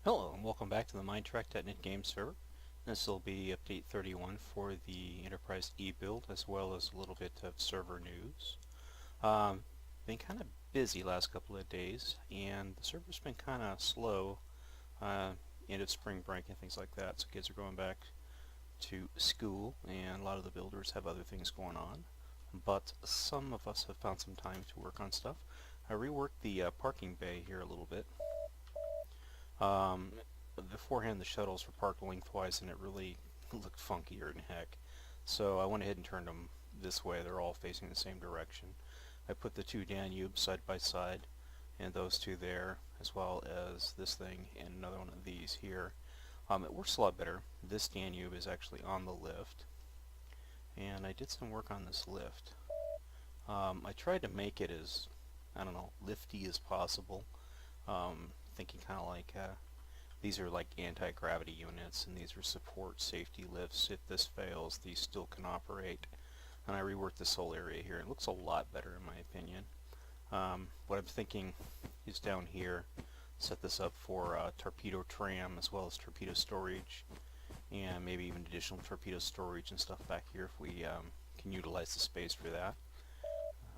Hello and welcome back to the Minetrek.net game server. This will be update 31 for the Enterprise E-build as well as a little bit of server news. Been kind of busy last couple of days and the server's been kind of slow, end of spring break and things like that, so kids are going back to school and a lot of the builders have other things going on. But some of us have found some time to work on stuff. I reworked the parking bay here a little bit. Um, Beforehand the shuttles were parked lengthwise and it really looked funkier than heck. So I went ahead and turned them this way. They're all facing the same direction. I put the two Danubes side by side and those two there, as well as this thing and another one of these here. It works a lot better. This Danube is actually on the lift, and I did some work on this lift. I tried to make it as, I don't know, lifty as possible, thinking kind of like these are like anti-gravity units, and these are support safety lifts. If this fails, these still can operate. And I reworked this whole area here. It looks a lot better in my opinion. What I'm thinking is down here, set this up for torpedo tram as well as torpedo storage, and maybe even additional torpedo storage and stuff back here if we can utilize the space for that.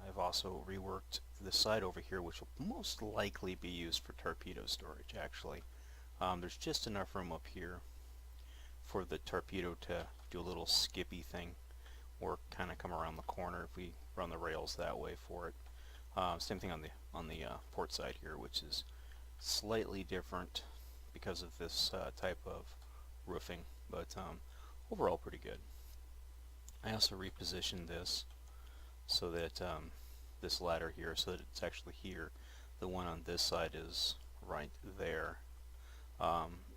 I've also reworked the side over here, which will most likely be used for torpedo storage actually. There's just enough room up here for the torpedo to do a little skippy thing or kind of come around the corner if we run the rails that way for it. Same thing on the port side here, which is slightly different because of this type of roofing, but overall pretty good. I also repositioned this so that this ladder here, so that it's actually here. The one on this side is right there.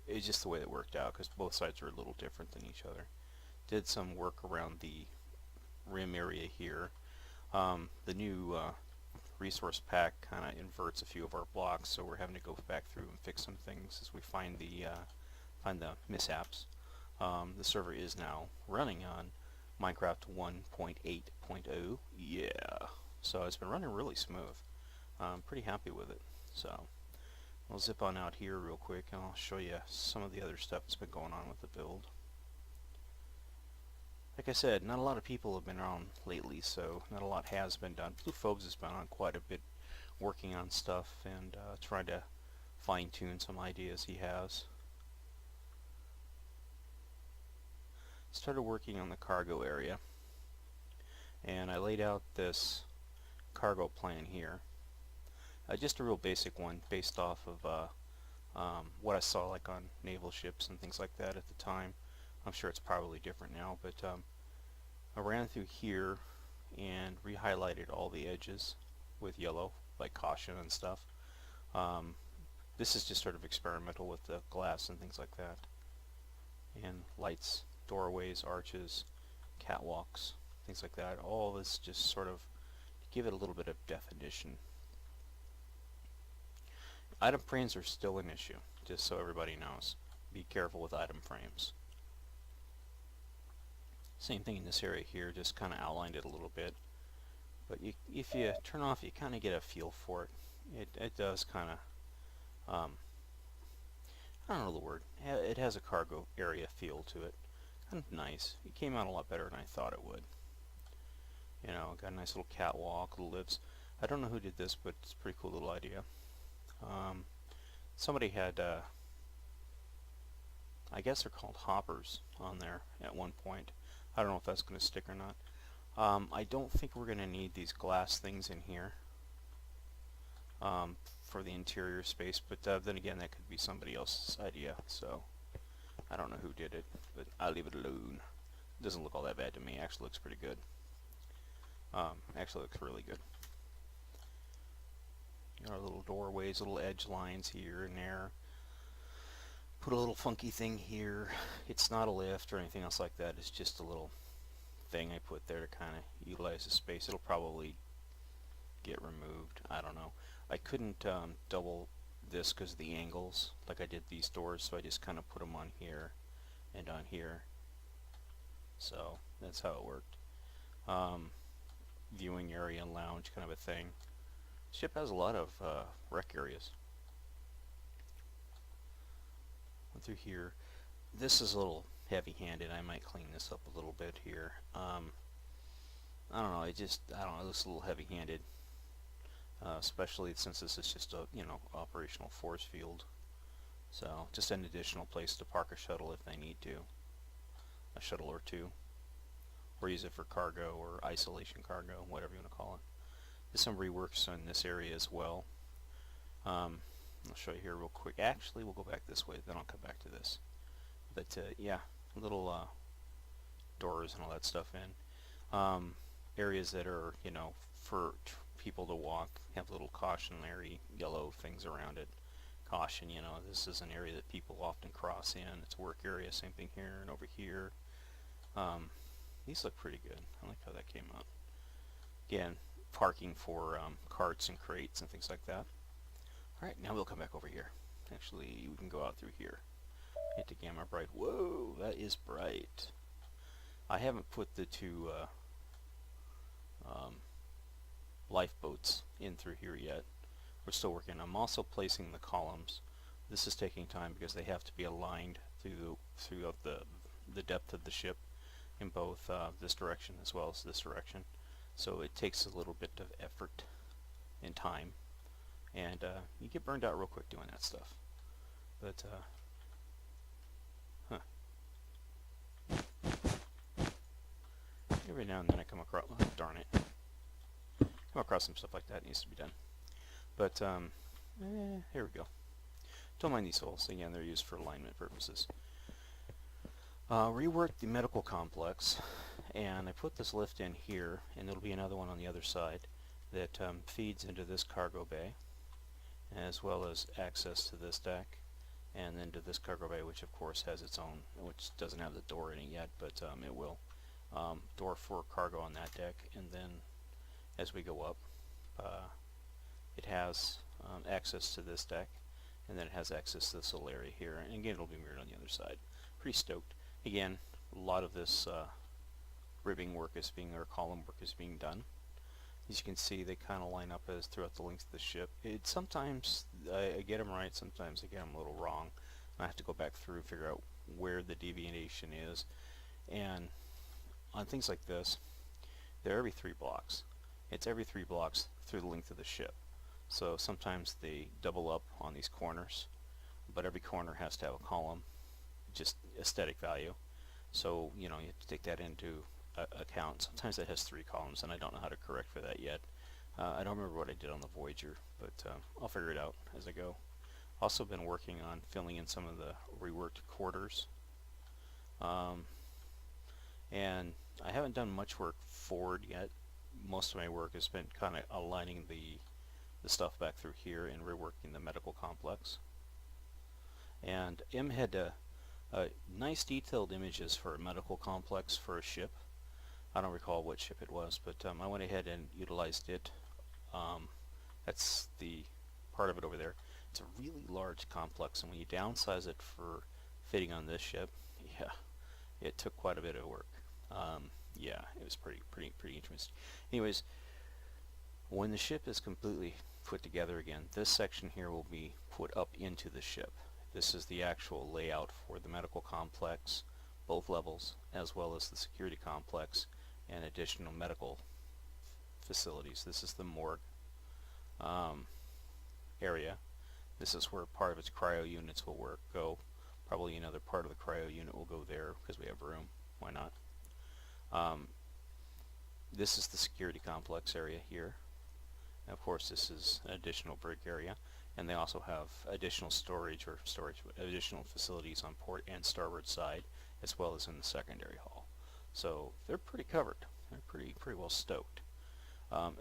It's just the way it worked out because both sides are a little different than each other. Did some work around the rim area here. The new resource pack kind of inverts a few of our blocks, so we're having to go back through and fix some things as we find the mishaps. The server is now running on Minecraft 1.8.0. Yeah, so it's been running really smooth. I'm pretty happy with it. So I'll zip on out here real quick and I'll show you some of the other stuff that's been going on with the build. Like I said, not a lot of people have been on lately, so not a lot has been done. Blue Phobes has been on quite a bit working on stuff and trying to fine-tune some ideas he has. Started working on the cargo area, and I laid out this cargo plan here. Just a real basic one based off of what I saw like on naval ships and things like that at the time. I'm sure it's probably different now, but I ran through here and re-highlighted all the edges with yellow, like caution and stuff. This is just sort of experimental with the glass and things like that. And lights, doorways, arches, catwalks, things like that. All this just sort of to give it a little bit of definition. Item frames are still an issue, just so everybody knows. Be careful with item frames. Same thing in this area here, just kind of outlined it a little bit. But if you turn off, you kind of get a feel for it. It does kind of, I don't know the word. It has a cargo area feel to it. Kind of nice. It came out a lot better than I thought it would. You know, got a nice little catwalk, little lifts. I don't know who did this, but it's a pretty cool little idea. Somebody had, I guess they're called hoppers on there at one point. I don't know if that's going to stick or not. I don't think we're going to need these glass things in here for the interior space, but then again that could be somebody else's idea, so I don't know who did it, but I'll leave it alone. It doesn't look all that bad to me. Actually looks pretty good. Actually looks really good. Our little doorways, little edge lines here and there. Put a little funky thing here. It's not a lift or anything else like that. It's just a little thing I put there to kind of utilize the space. It'll probably get removed. I don't know. I couldn't double this because of the angles like I did these doors, so I just kind of put them on here and on here. So that's how it worked. Viewing area and lounge kind of a thing. Ship has a lot of rec areas. through here. This is a little heavy-handed. I might clean this up a little bit here. I don't know. I don't know. It looks a little heavy-handed, especially since this is just a operational force field. So just an additional place to park a shuttle if they need to, a shuttle or two, or use it for cargo or isolation cargo, whatever you want to call it. There's some reworks in this area as well. I'll show you here real quick. Actually, we'll go back this way, then I'll come back to this. But yeah, little doors and all that stuff in. Areas that are, for people to walk, have little cautionary yellow things around it. Caution, this is an area that people often cross in. It's a work area, same thing here and over here. These look pretty good. I like how that came out. Again, parking for carts and crates and things like that. Alright, now we'll come back over here. Actually, we can go out through here. Hit the gamma bright. Whoa, that is bright. I haven't put the two lifeboats in through here yet. We're still working. I'm also placing the columns. This is taking time because they have to be aligned throughout the depth of the ship in both this direction as well as this direction. So it takes a little bit of effort and time, and you get burned out real quick doing that stuff. But every now and then I come across, oh, darn it, come across some stuff like that needs to be done. But here we go. Don't mind these holes. Again, they're used for alignment purposes. Reworked the medical complex, and I put this lift in here, and there'll be another one on the other side that feeds into this cargo bay, as well as access to this deck, and then to this cargo bay, which of course has its own, which doesn't have the door in it yet, but it will. Door for cargo on that deck, and then as we go up, it has access to this deck, and then it has access to this little area here, and again it'll be mirrored on the other side. Pretty stoked. Again, a lot of this ribbing work is being, or column work is being done. As you can see, they kind of line up as throughout the length of the ship. Sometimes I get them right, sometimes I get them a little wrong. I have to go back through and figure out where the deviation is. And on things like this, they're every 3 blocks. It's every 3 blocks through the length of the ship. So sometimes they double up on these corners, but every corner has to have a column, just aesthetic value. So you have to take that into account. Sometimes that has 3 columns, and I don't know how to correct for that yet. I don't remember what I did on the Voyager, but I'll figure it out as I go. Also been working on filling in some of the reworked quarters, and I haven't done much work forward yet. Most of my work has been kind of aligning the stuff back through here and reworking the medical complex. And M had nice detailed images for a medical complex for a ship. I don't recall what ship it was, but I went ahead and utilized it. That's the part of it over there. It's a really large complex, and when you downsize it for fitting on this ship, yeah, it took quite a bit of work. Yeah, it was pretty interesting. Anyways, when the ship is completely put together again, this section here will be put up into the ship. This is the actual layout for the medical complex, both levels, as well as the security complex and additional medical facilities. This is the morgue area. This is where part of its cryo units will go. Probably another part of the cryo unit will go there because we have room. Why not? This is the security complex area here. And of course, this is an additional brig area, and they also have additional additional facilities on port and starboard side, as well as in the secondary hall. So they're pretty covered. They're pretty well stoked.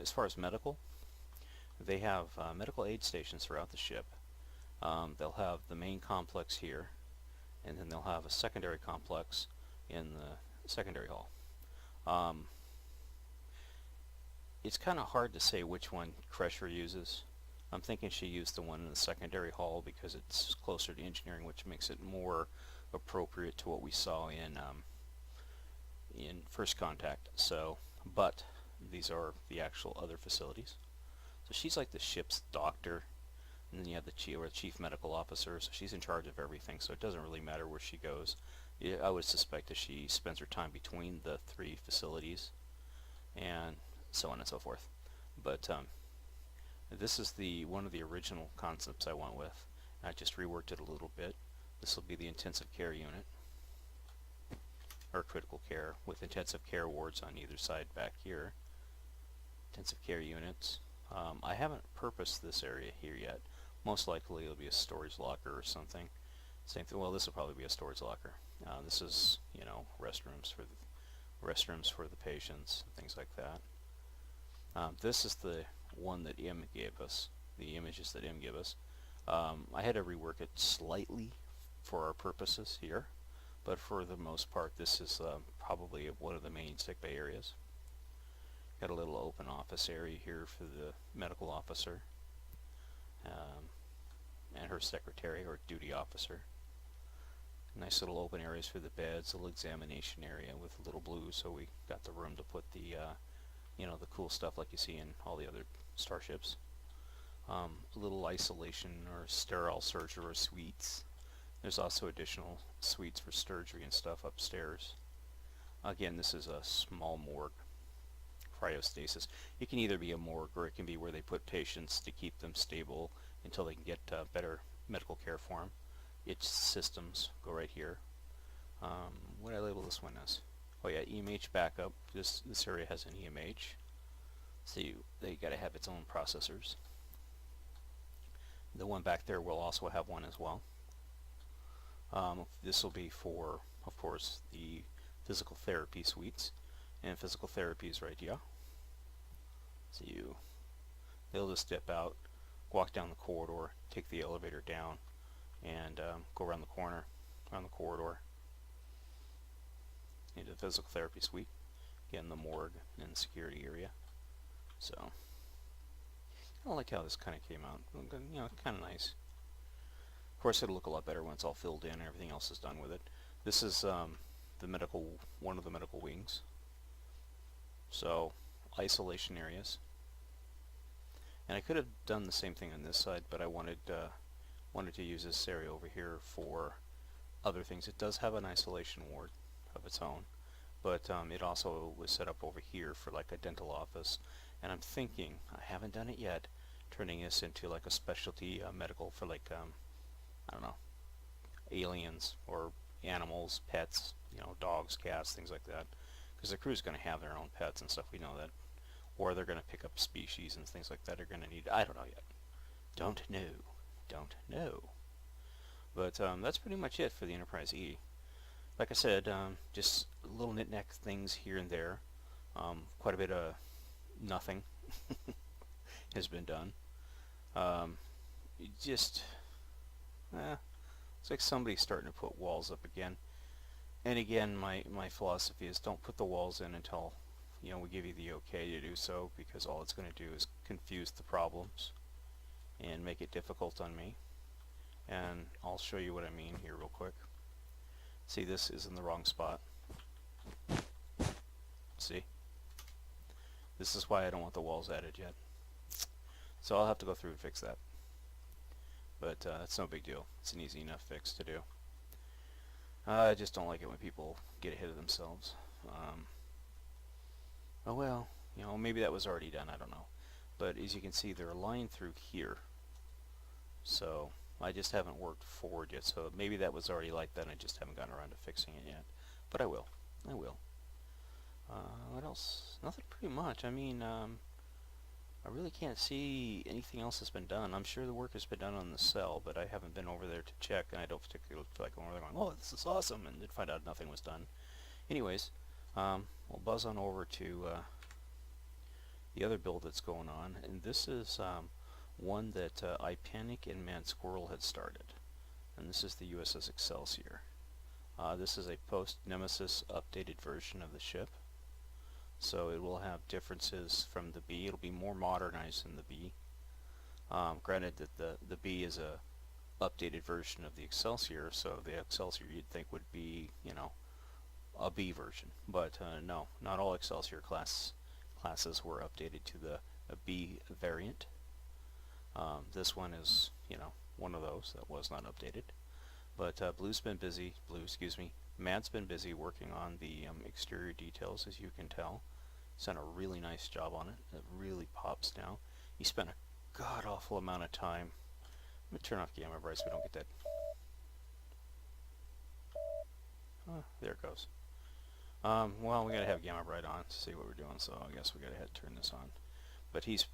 As far as medical, they have medical aid stations throughout the ship. They'll have the main complex here, and then they'll have a secondary complex in the secondary hall. It's kind of hard to say which one Crusher uses. I'm thinking she used the one in the secondary hall because it's closer to engineering, which makes it more appropriate to what we saw in First Contact. So, but these are the actual other facilities. So she's like the ship's doctor. And then you have the chief medical officer, so she's in charge of everything, so it doesn't really matter where she goes. I would suspect that she spends her time between the 3 facilities, and so on and so forth. But this is one of the original concepts I went with. I just reworked it a little bit. This will be the intensive care unit, or critical care, with intensive care wards on either side back here. Intensive care units. I haven't purposed this area here yet. Most likely it'll be a storage locker or something. Same thing. Well, this will probably be a storage locker. This is, you know, restrooms for the patients, things like that. This is the one that M gave us. The images that M gave us. I had to rework it slightly for our purposes here, but for the most part, this is probably one of the main sickbay areas. Got a little open office area here for the medical officer and her secretary or duty officer. Nice little open areas for the beds, a little examination area with a little blue, so we got the room to put the, you know, the cool stuff like you see in all the other starships. A little isolation or sterile surgery suites. There's also additional suites for surgery and stuff upstairs. Again, this is a small morgue. Cryostasis. It can either be a morgue or it can be where they put patients to keep them stable until they can get better medical care for them. Its systems go right here. What did I label this one as? Oh yeah, EMH backup. This area has an EMH. So they got to have its own processors. The one back there will also have one as well. This will be for, of course, the physical therapy suites. And physical therapy is right here. So they'll just step out, walk down the corridor, take the elevator down, and go around the corner, around the corridor, into the physical therapy suite. Again, the morgue and the security area. So, I like how this kind of came out. You know, kind of nice. Of course, it'll look a lot better when it's all filled in and everything else is done with it. This is one of the medical wings. So, isolation areas. And I could have done the same thing on this side, but I wanted to use this area over here for other things. It does have an isolation ward of its own, but it also was set up over here for like a dental office. And I'm thinking, I haven't done it yet, turning this into like a specialty medical for like, I don't know, aliens or animals, pets, you know, dogs, cats, things like that. Because the crew's going to have their own pets and stuff, we know that. Or they're going to pick up species and things like that are going to need, I don't know yet. Don't know. But that's pretty much it for the Enterprise E. Like I said, just little knick-knack things here and there. Quite a bit of nothing has been done. It's like somebody's starting to put walls up again. And again, my philosophy is don't put the walls in until, you know, we give you the okay to do so, because all it's going to do is confuse the problems and make it difficult on me. And I'll show you what I mean here real quick. See, this is in the wrong spot. See? This is why I don't want the walls added yet. So I'll have to go through and fix that. But it's no big deal. It's an easy enough fix to do. I just don't like it when people get ahead of themselves. Oh well, you know, maybe that was already done, I don't know. But as you can see, they're aligned through here. So I just haven't worked forward yet, so maybe that was already like that, I just haven't gotten around to fixing it yet. But I will. What else? Nothing pretty much. I mean, I really can't see anything else that's been done. I'm sure the work has been done on the cell, but I haven't been over there to check, and I don't particularly feel like going over there going, oh, this is awesome, and then find out nothing was done. Anyways, we'll buzz on over to the other build that's going on, and this is one that iPanic and Mad Squirrel had started, and this is the USS Excelsior. This is a post-Nemesis updated version of the ship. So it will have differences from the B. It'll be more modernized than the B. Granted that the B is a updated version of the Excelsior, so the Excelsior you'd think would be, you know, a B version. But no, not all Excelsior classes were updated to the B variant. This one is one of those that was not updated. But excuse me, Matt's been busy working on the exterior details, as you can tell. He's done a really nice job on it. It really pops now. He spent a god-awful amount of time. Let me turn off gamma bright so we don't get that. There it goes. Well, we gotta have gamma bright on to see what we're doing, so I guess we gotta turn this on. But he's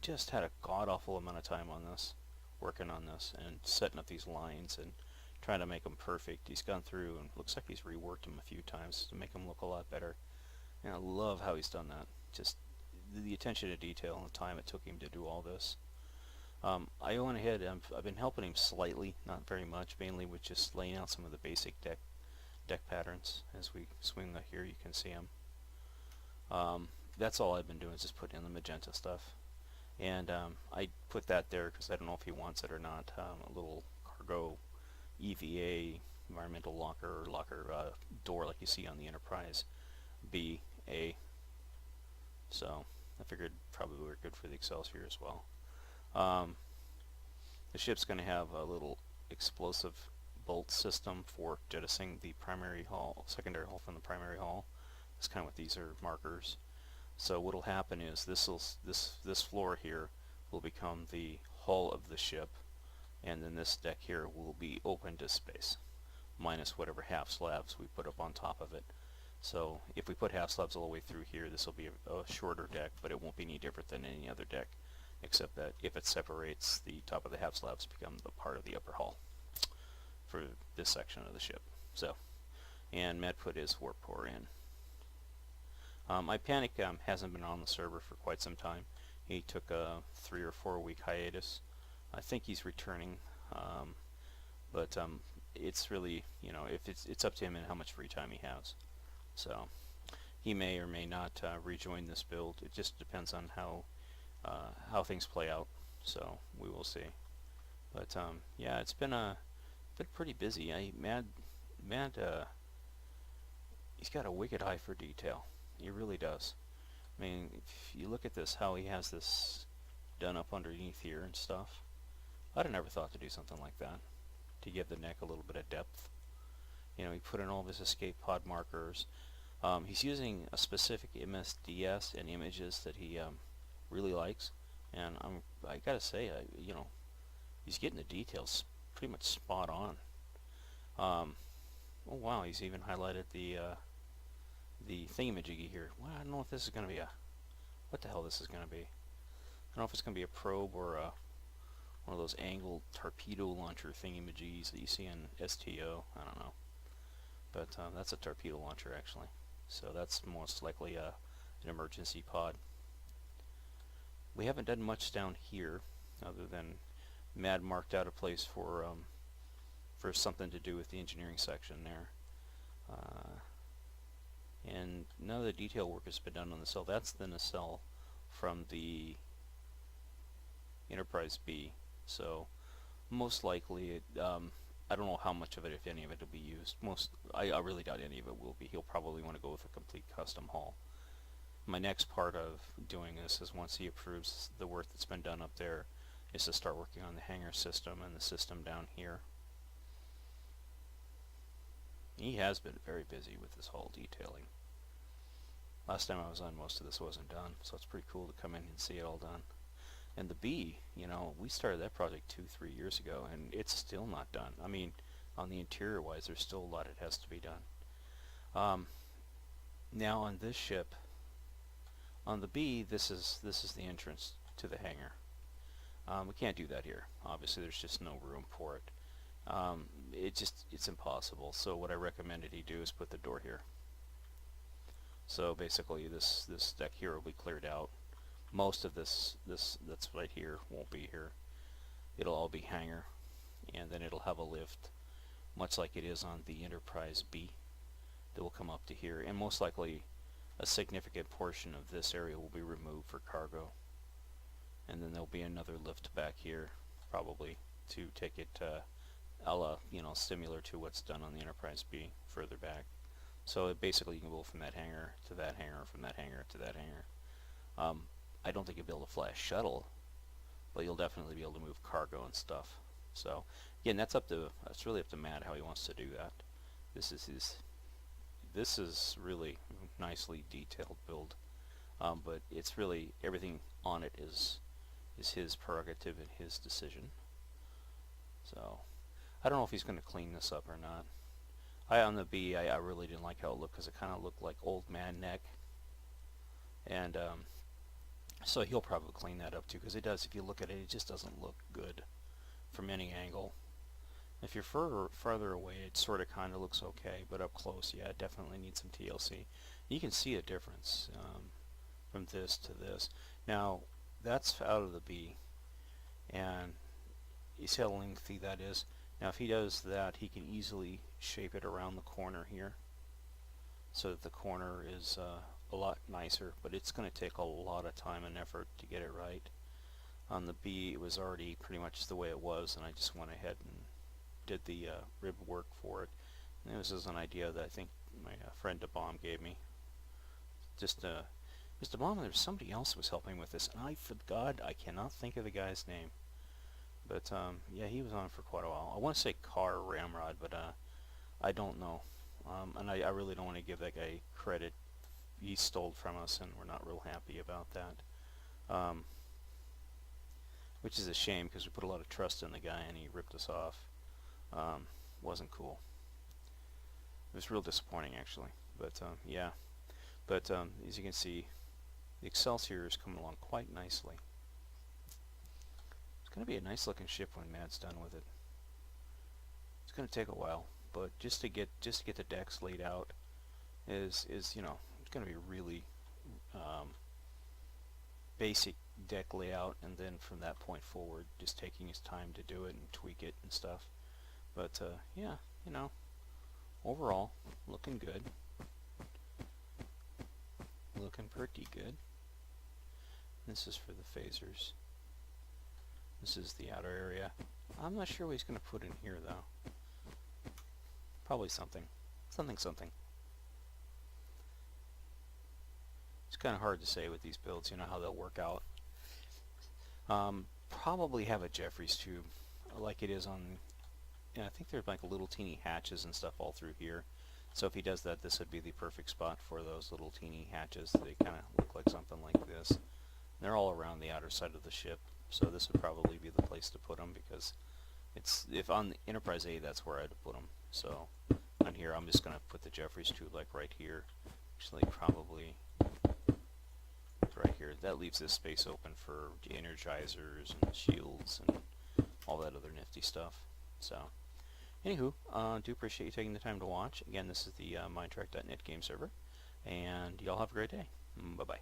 just had a god-awful amount of time on this, working on this, and setting up these lines and trying to make them perfect. He's gone through and looks like he's reworked them a few times to make them look a lot better. And I love how he's done that. Just the attention to detail and the time it took him to do all this. I went ahead, I've been helping him slightly, not very much, mainly with just laying out some of the basic deck patterns. As we swing here, you can see them. That's all I've been doing, is just putting in the magenta stuff. And I put that there because I don't know if he wants it or not. A little cargo EVA environmental locker door like you see on the Enterprise BA. So I figured probably would work good for the Excelsior as well. The ship's going to have a little explosive bolt system for jettisoning the secondary hull from the primary hull. That's kind of what these are markers. So what'll happen is this floor here will become the hull of the ship, and then this deck here will be open to space, minus whatever half slabs we put up on top of it. So if we put half slabs all the way through here, this will be a shorter deck, but it won't be any different than any other deck, except that if it separates, the top of the half slabs become the part of the upper hull for this section of the ship. So, and Matt put his warp core in. My Panic hasn't been on the server for quite some time. He took a 3 or 4 week hiatus. I think he's returning, but it's really, if it's up to him and how much free time he has. So he may or may not rejoin this build. It just depends on how things play out. So we will see. But yeah, it's been pretty busy. Mad, he's got a wicked eye for detail. He really does. I mean, if you look at this, how he has this done up underneath here and stuff. I'd have never thought to do something like that, to give the neck a little bit of depth. He put in all of his escape pod markers. He's using a specific MSDS and images that he really likes, and I gotta say, he's getting the details pretty much spot on. Oh wow, he's even highlighted the thingamajiggy here. Well, I don't know if this is gonna be what the hell this is gonna be. I don't know if it's gonna be a probe or one of those angled torpedo launcher thingamajiggies that you see in STO. I don't know, but that's a torpedo launcher actually. So that's most likely an emergency pod. We haven't done much down here, other than Mad marked out a place for something to do with the engineering section there. And none of the detail work has been done on the nacelle. That's the nacelle from the Enterprise B. So most likely, I don't know how much of it, if any of it, will be used. I really doubt any of it will be. He'll probably want to go with a complete custom hull. My next part of doing this is, once he approves the work that's been done up there, is to start working on the hangar system and the system down here. He has been very busy with this hull detailing. Last time I was on, most of this wasn't done, so it's pretty cool to come in and see it all done. And the B, we started that project 2-3 years ago, and it's still not done. I mean, on the interior wise, there's still a lot that has to be done. Now on this ship, on the B, this is the entrance to the hangar. We can't do that here. Obviously, there's just no room for it. It's impossible. So what I recommended he do is put the door here. So basically, this deck here will be cleared out. Most of this that's right here won't be here. It'll all be hangar, and then it'll have a lift, much like it is on the Enterprise B, that will come up to here, and most likely a significant portion of this area will be removed for cargo, and then there'll be another lift back here, probably to take it similar to what's done on the Enterprise B further back. So basically, you can go from that hangar to that hangar, from that hangar to that hangar. I don't think you'll be able to fly a shuttle, but you'll definitely be able to move cargo and stuff. So again, that's really up to Matt how he wants to do that. This is really nicely detailed build, but it's really everything on it is his prerogative and his decision. So I don't know if he's going to clean this up or not. On the B, I really didn't like how it looked because it kind of looked like old man neck, and so he'll probably clean that up too, because it does. If you look at it, it just doesn't look good from any angle. If you're farther away, it sort of kind of looks okay, but up close, yeah, it definitely needs some TLC. You can see a difference from this to this. Now, that's out of the B, and you see how lengthy that is. Now, if he does that, he can easily shape it around the corner here, so that the corner is a lot nicer, but it's going to take a lot of time and effort to get it right. On the B, it was already pretty much the way it was, and I just went ahead and did the rib work for it. And this is an idea that I think my friend DeBomb gave me. Just Mr. Bomb, there was somebody else who was helping with this, and I forgot, I cannot think of the guy's name. But yeah, he was on for quite a while. I want to say Car Ramrod, but I don't know. And I really don't want to give that guy credit. He stole from us, and we're not real happy about that. Which is a shame, because we put a lot of trust in the guy, and he ripped us off. Wasn't cool. It was real disappointing, actually. But yeah. But as you can see, the Excelsior is coming along quite nicely. It's going to be a nice looking ship when Matt's done with it. It's going to take a while, but just to get the decks laid out is you know, it's going to be really basic deck layout, and then from that point forward, just taking his time to do it and tweak it and stuff. But yeah, you know, overall, looking good. Looking pretty good. This is for the phasers. This is the outer area. I'm not sure what he's going to put in here, though. Probably something. Something. It's kind of hard to say with these builds, you know, how they'll work out. Probably have a Jeffries tube, like it is on... Yeah, I think there's like little teeny hatches and stuff all through here. So if he does that, this would be the perfect spot for those little teeny hatches. They kind of look like something like this. And they're all around the outer side of the ship. So this would probably be the place to put them, because if on the Enterprise A, that's where I'd put them. So on here, I'm just going to put the Jeffries tube like right here. Actually, probably right here. That leaves this space open for the energizers and shields and all that other nifty stuff. So, anywho, do appreciate you taking the time to watch. Again, this is the Minetrek.net game server, and y'all have a great day. Bye-bye.